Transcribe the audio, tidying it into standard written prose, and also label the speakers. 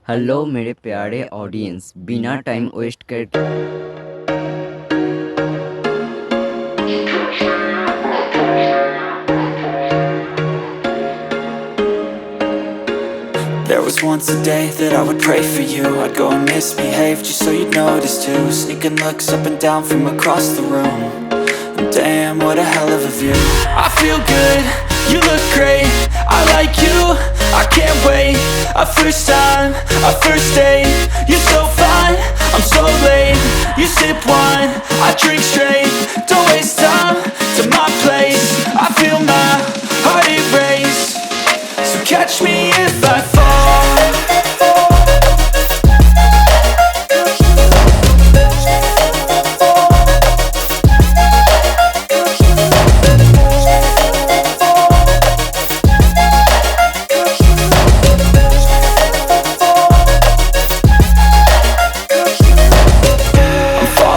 Speaker 1: Hello मेरे प्यारे audience, बिना टाइम वेस्ट कर
Speaker 2: There was once a day that I would pray for you. I'd go and misbehave just so you'd notice too. Sneaking looks up and down from across the room. And damn, what a hell of a view. I feel good, you look great, I like you, I can't wait. A first time, a first date. You're so fine, I'm so late. You sip wine, I drink straight. Don't waste time to my place. I feel my heart erase. So catch me if I fall.